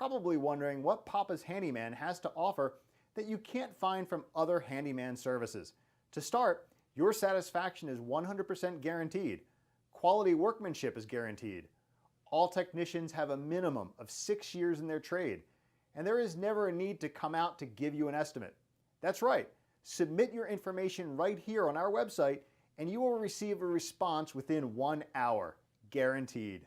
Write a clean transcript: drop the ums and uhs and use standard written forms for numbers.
probably wondering what Papa's Handyman has to offer that you can't find from other handyman services. To start, your satisfaction is 100% guaranteed. Quality workmanship is guaranteed. All technicians have a minimum of 6 years in their trade, and there is never a need to come out to give you an estimate. That's right, submit your information right here on our website and you will receive a response within 1 hour, guaranteed.